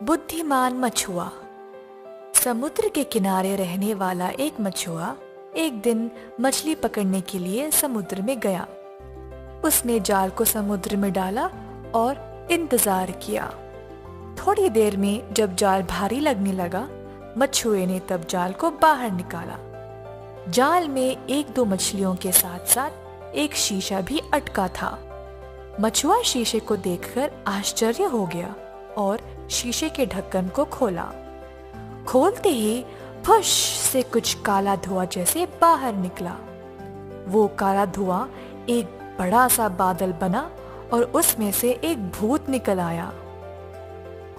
बुद्धिमान मछुआ। समुद्र के किनारे रहने वाला एक मछुआ एक दिन मछली पकड़ने के लिए समुद्र में गया। उसने जाल को समुद्र में डाला और इंतजार किया। थोड़ी देर में जब जाल भारी लगने लगा, मछुए ने तब जाल को बाहर निकाला। जाल में एक दो मछलियों के साथ साथ एक शीशा भी अटका था। मछुआ शीशे को देखकर आश्चर्य हो गया और शीशे के ढक्कन को खोला। खोलते ही फुश से कुछ काला धुआं जैसे बाहर निकला। वो काला धुआं एक बड़ा सा बादल बना और उसमें से एक भूत निकल आया।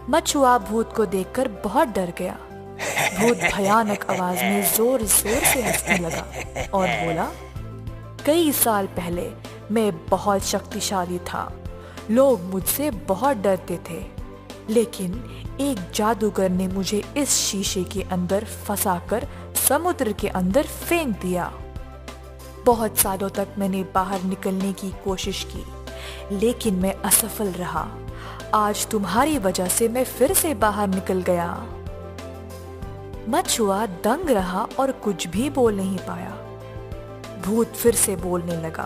मछुआ भूत को देखकर बहुत डर गया। भूत भयानक आवाज में जोर जोर से हंसने लगा और बोला, कई साल पहले मैं बहुत शक्तिशाली था। लोग मुझसे बहुत डरते थे, लेकिन एक जादूगर ने मुझे इस शीशे के अंदर फंसाकर समुद्र के अंदर फेंक दिया। बहुत सालों तक मैंने बाहर निकलने की कोशिश की, लेकिन मैं असफल रहा। आज तुम्हारी वजह से मैं फिर से बाहर निकल गया। मछुआ दंग रहा और कुछ भी बोल नहीं पाया। भूत फिर से बोलने लगा,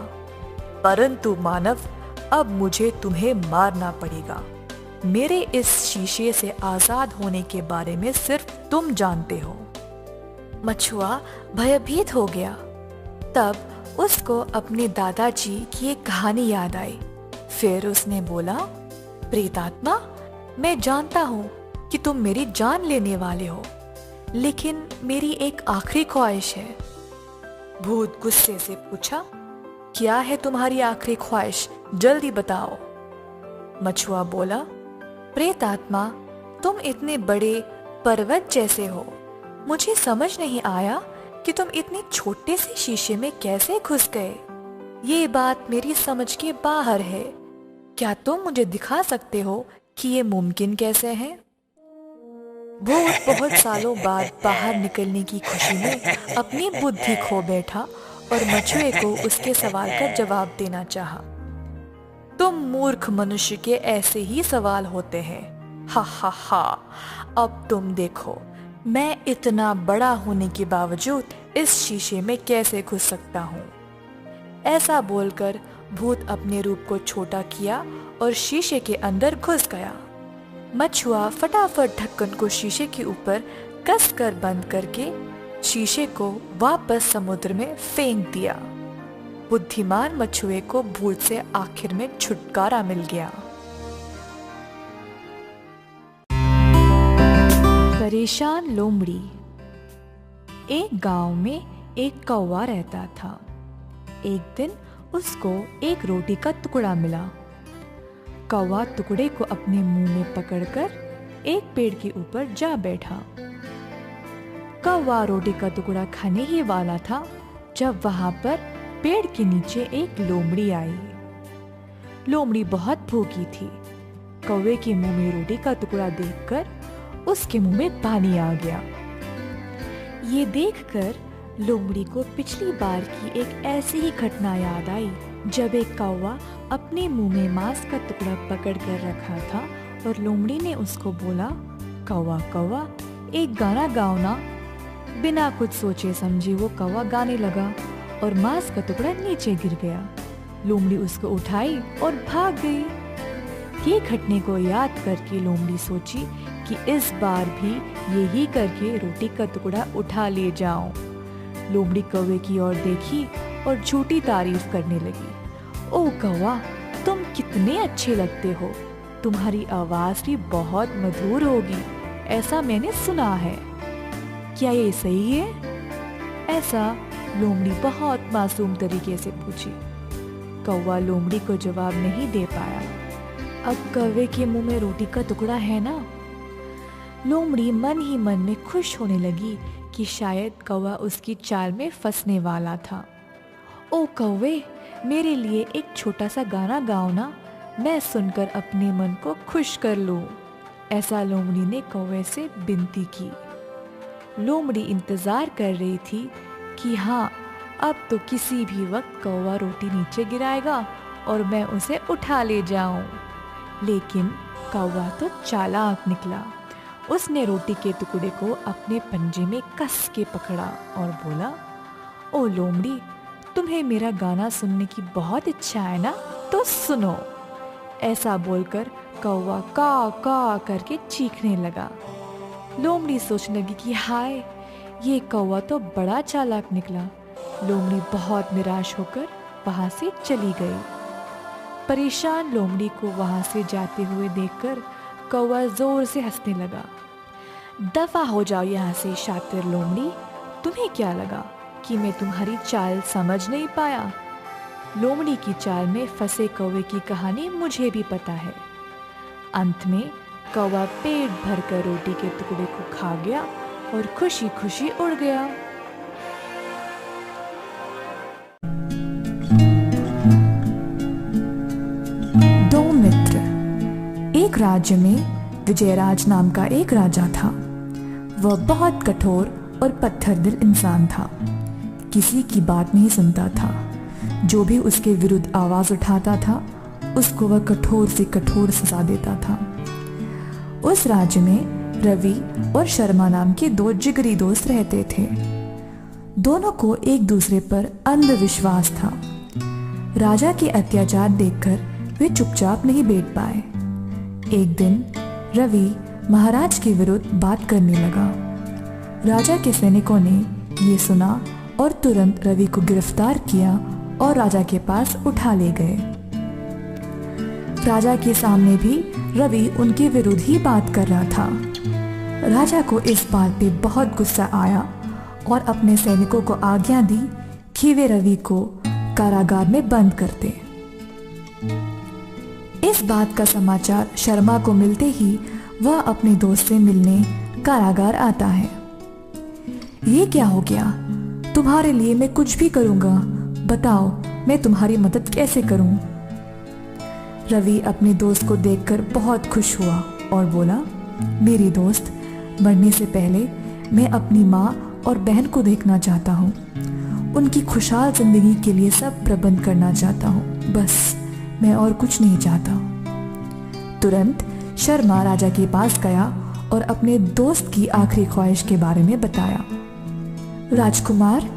परंतु मानव, अब मुझे तुम्हें मारना पड़ेगा। मेरे इस शीशे से आजाद होने के बारे में सिर्फ तुम जानते हो। मछुआ भयभीत हो गया। तब उसको अपने दादाजी की एक कहानी याद आई। फिर उसने बोला, प्रेतात्मा, मैं जानता हूँ कि तुम मेरी जान लेने वाले हो, लेकिन मेरी एक आखिरी ख्वाहिश है। भूत गुस्से से पूछा, क्या है तुम्हारी आखिरी ख्वाहिश? जल्दी बताओ। मछुआ बोला, प्रेतात्मा, तुम इतने बड़े पर्वत जैसे हो। मुझे समझ नहीं आया कि तुम इतने छोटे से शीशे में कैसे घुस गए। ये बात मेरी समझ के बाहर है। क्या तुम मुझे दिखा सकते हो कि ये मुमकिन कैसे है? भूत बहुत सालों बाद बाहर निकलने की खुशी में अपनी बुद्धि खो बैठा और मछुए को उसके सवाल का जवाब देना चाहा। तुम मूर्ख मनुष्य के ऐसे ही सवाल होते हैं। हा हा हा, अब तुम देखो, मैं इतना बड़ा होने के बावजूद इस शीशे में कैसे घुस सकता हूँ। ऐसा बोलकर भूत अपने रूप को छोटा किया और शीशे के अंदर घुस गया। मछुआ फटाफट ढक्कन को शीशे के ऊपर कसकर बंद करके शीशे को वापस समुद्र में फेंक दिया। बुद्धिमान मछुए को भूत से आखिर में छुटकारा मिल गया। परेशान लोमड़ी। एक गांव में एक कौवा रहता था। एक दिन उसको एक रोटी का टुकड़ा मिला। कौवा टुकड़े को अपने मुंह में पकड़कर एक पेड़ के ऊपर जा बैठा। कौवा रोटी का टुकड़ा खाने ही वाला था जब वहां पर पेड़ के नीचे एक लोमड़ी आई। लोमड़ी बहुत भूखी थी। कौवे के मुंह में रोटी का टुकड़ा देखकर उसके मुंह में पानी आ गया। ये देखकर लोमड़ी को पिछली बार की एक ऐसी ही घटना याद आई, जब एक कौवा अपने मुंह में मांस का टुकड़ा पकड़ कर रखा था और लोमड़ी ने उसको बोला, कौवा कौवा, एक गाना गाओ ना। बिना कुछ सोचे समझे वो कौवा गाने लगा और मांस का टुकड़ा नीचे गिर गया। लोमड़ी उसको उठाई और भाग गई। ये घटने को याद करके लोमड़ी सोची कि इस बार भी यही करके रोटी का टुकड़ा उठा ले जाऊं। लोमड़ी कौवे की ओर देखी और झूठी तारीफ करने लगी। ओ कौवा, तुम कितने अच्छे लगते हो। तुम्हारी आवाज भी बहुत मधुर होगी, ऐसा मैंने सुना है। क्या ये सही है? ऐसा लोमड़ी बहुत मासूम तरीके से पूछी। कौवा लोमड़ी को जवाब नहीं दे पाया। अब कौवे के मुंह में रोटी का टुकड़ा है ना। लोमड़ी मन ही मन में खुश होने लगी कि शायद कौवा उसकी चाल में फंसने वाला था। ओ कौवे, मेरे लिए एक छोटा सा गाना गाओ ना, मैं सुनकर अपने मन को खुश कर लूं। ऐसा लोमड़ी ने कौवे से विनती की। लोमड़ी इंतजार कर रही थी कि हाँ, अब तो किसी भी वक्त कौवा रोटी नीचे गिराएगा और मैं उसे उठा ले जाऊं। लेकिन कौवा तो चालाक निकला। उसने रोटी के टुकड़े को अपने पंजे में कस के पकड़ा और बोला, ओ लोमड़ी, तुम्हें मेरा गाना सुनने की बहुत इच्छा है ना, तो सुनो। ऐसा बोलकर कौवा का करके चीखने लगा। लोमड़ी सोचने लगी कि हाय, ये कौवा तो बड़ा चालाक निकला। लोमड़ी बहुत निराश होकर वहां से चली गई। परेशान लोमड़ी को वहां से जाते हुए देखकर कौवा जोर से हंसने लगा। दफा हो जाओ यहाँ से शातिर लोमड़ी, तुम्हें क्या लगा कि मैं तुम्हारी चाल समझ नहीं पाया? लोमड़ी की चाल में फंसे कौवे की कहानी मुझे भी पता है। अंत में कौवा पेट भरकर रोटी के टुकड़े को खा गया और खुशी खुशी उड़ गया। दो मित्र। एक राज्य में विजयराज नाम का एक राजा था। वह बहुत कठोर और पत्थर दिल इंसान था। किसी की बात नहीं सुनता था। जो भी उसके विरुद्ध आवाज उठाता था उसको वह कठोर से कठोर सजा देता था। उस राज्य में रवि और शर्मा नाम के दो जिगरी दोस्त रहते थे। दोनों को एक दूसरे पर अंधविश्वास था। राजा के अत्याचार देखकर वे चुपचाप नहीं बैठ पाए। एक दिन रवि महाराज के विरुद्ध बात करने लगा। राजा के सैनिकों ने ये सुना और तुरंत रवि को गिरफ्तार किया और राजा के पास उठा ले गए। राजा के सामने भी रवि उनके विरुद्ध ही बात कर रहा था। राजा को इस बात पे बहुत गुस्सा आया और अपने सैनिकों को आज्ञा दी कि वे रवि को कारागार में बंद कर दें। इस बात का समाचार शर्मा को मिलते ही वह अपने दोस्त से मिलने कारागार आता है। ये क्या हो गया? तुम्हारे लिए मैं कुछ भी करूंगा, बताओ मैं तुम्हारी मदद कैसे करूं? रवि अपने दोस्त को देखकर बहुत खुश हुआ और बोला, मेरी दोस्त, मरने से पहले मैं अपनी माँ और बहन को देखना चाहता हूँ। उनकी खुशहाल जिंदगी के लिए सब प्रबंध करना चाहता हूँ, बस मैं और कुछ नहीं चाहता। तुरंत शर्मा राजा के पास गया और अपने दोस्त की आखिरी ख्वाहिश के बारे में बताया। राजकुमार,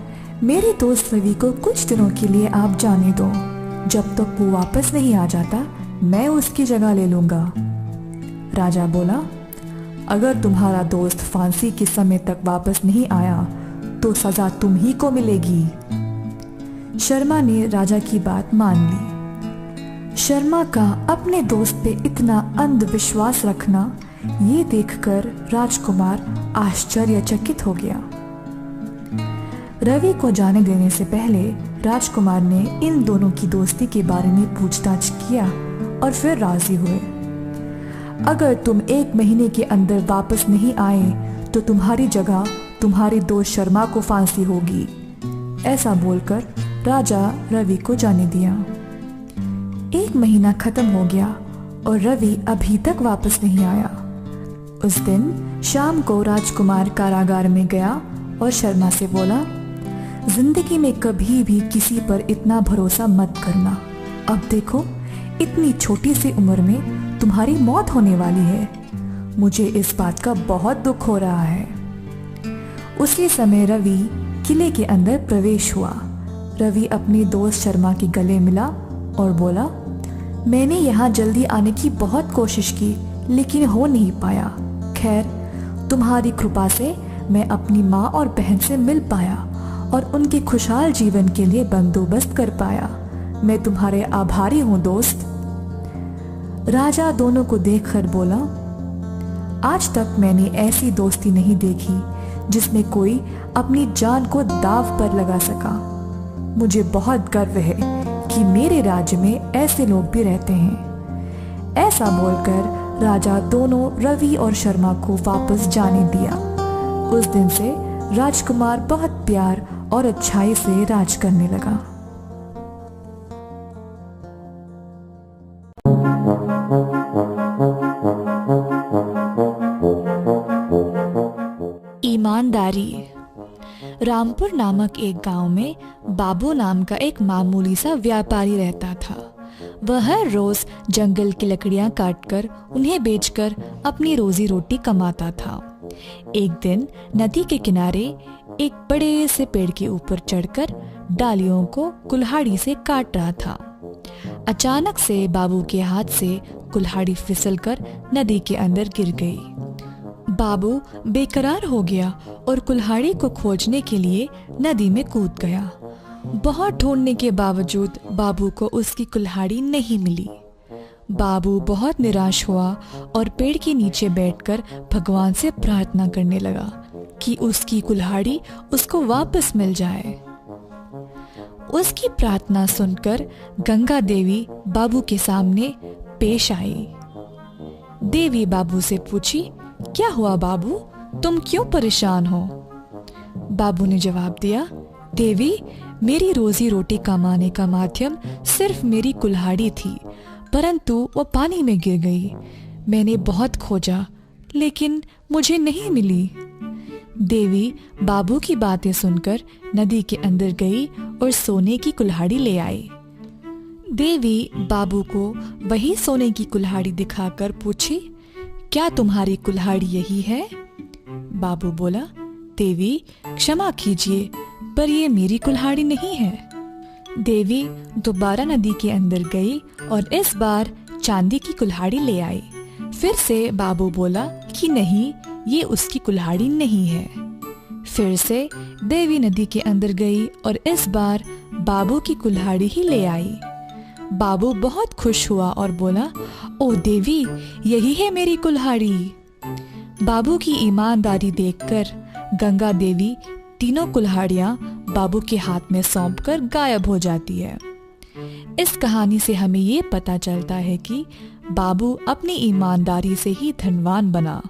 मेरे दोस्त रवि को कुछ दिनों के लिए आप जाने दो। जब तक वो वापस नहीं आ जाता मैं उसकी जगह ले लूंगा। राजा बोला, अगर तुम्हारा दोस्त फांसी के समय तक वापस नहीं आया तो सजा तुम ही को मिलेगी। शर्मा ने राजा की बात मान ली। शर्मा का अपने दोस्त पे इतना अंधविश्वास रखना ये देखकर राजकुमार आश्चर्यचकित हो गया। रवि को जाने देने से पहले राजकुमार ने इन दोनों की दोस्ती के बारे में पूछताछ किया और फिर राजी हुए। अगर तुम 1 महीने के अंदर वापस नहीं आए तो तुम्हारी जगह तुम्हारे दोस्त शर्मा को फांसी होगी। ऐसा बोलकर राजा रवि को जाने दिया। 1 महीना खत्म हो गया और रवि अभी तक वापस नहीं आया। उस दिन शाम को राजकुमार कारागार में गया और शर्मा से बोला, जिंदगी में कभी भी किसी पर इतना भरोसा मत करना। अब देखो, इतनी छोटी सी उम्र में तुम्हारी मौत होने वाली है। मुझे इस बात का बहुत दुख हो रहा है। उसी समय रवि किले के अंदर प्रवेश हुआ। रवि अपने दोस्त शर्मा के गले मिला और बोला, मैंने यहाँ जल्दी आने की बहुत कोशिश की लेकिन हो नहीं पाया। खैर, तुम्हारी कृपा से मैं अपनी माँ और बहन से मिल पाया और उनके खुशहाल जीवन के लिए बंदोबस्त कर पाया। मैं तुम्हारे आभारी हूँ दोस्त। राजा दोनों को देखकर बोला, आज तक मैंने ऐसी दोस्ती नहीं देखी जिसमें कोई अपनी जान को दांव पर लगा सका। मुझे बहुत गर्व है कि मेरे राज्य में ऐसे लोग भी रहते हैं। ऐसा बोलकर राजा दोनों रवि और शर्मा को वापस जाने दिया। उस दिन से राजकुमार बहुत प्यार और अच्छाई से राज करने लगा। ईमानदारी। रामपुर नामक एक गांव में बाबू नाम का एक मामूली सा व्यापारी रहता था। वह हर रोज जंगल की लकड़ियां काटकर उन्हें बेचकर अपनी रोजी रोटी कमाता था। एक दिन नदी के किनारे एक बड़े से पेड़ के ऊपर चढ़कर डालियों को कुल्हाड़ी से काट रहा था। अचानक से बाबू के हाथ से कुल्हाड़ी फिसलकर नदी के अंदर गिर गई। बाबू बेकरार हो गया और कुल्हाड़ी को खोजने के लिए नदी में कूद गया। बहुत ढूंढने के बावजूद बाबू को उसकी कुल्हाड़ी नहीं मिली। बाबू बहुत निराश हुआ और पेड़ के नीचे बैठकर भगवान से प्रार्थना करने लगा कि उसकी कुल्हाड़ी उसको वापस मिल जाए। उसकी प्रार्थना सुनकर गंगा देवी बाबू के सामने पेश आई। देवी बाबू से पूछी, क्या हुआ बाबू, तुम क्यों परेशान हो? बाबू ने जवाब दिया, देवी, मेरी रोजी रोटी कमाने का माध्यम सिर्फ मेरी कुल्हाड़ी थी, परंतु वो पानी में गिर गई। मैंने बहुत खोजा लेकिन मुझे नहीं मिली। देवी बाबू की बातें सुनकर नदी के अंदर गई और सोने की कुल्हाड़ी ले आई। देवी बाबू को वही सोने की कुल्हाड़ी दिखाकर पूछी, क्या तुम्हारी कुल्हाड़ी यही है? बाबू बोला, देवी क्षमा कीजिए, पर ये मेरी कुल्हाड़ी नहीं है। देवी दोबारा नदी के अंदर गई और इस बार चांदी की कुल्हाड़ी ले आई। फिर से बाबू बोला कि नहीं, ये उसकी कुल्हाड़ी नहीं है। फिर से देवी नदी के अंदर गई और इस बार बाबू की कुल्हाड़ी ही ले आई। बाबू बहुत खुश हुआ और बोला, ओ देवी, यही है मेरी कुल्हाड़ी। बाबू की ईमानदारी देखकर गंगा देवी तीनों कुल्हाड़ियां बाबू के हाथ में सौंपकर गायब हो जाती है। इस कहानी से हमें ये पता चलता है कि बाबू अपनी ईमानदारी से ही धनवान बना।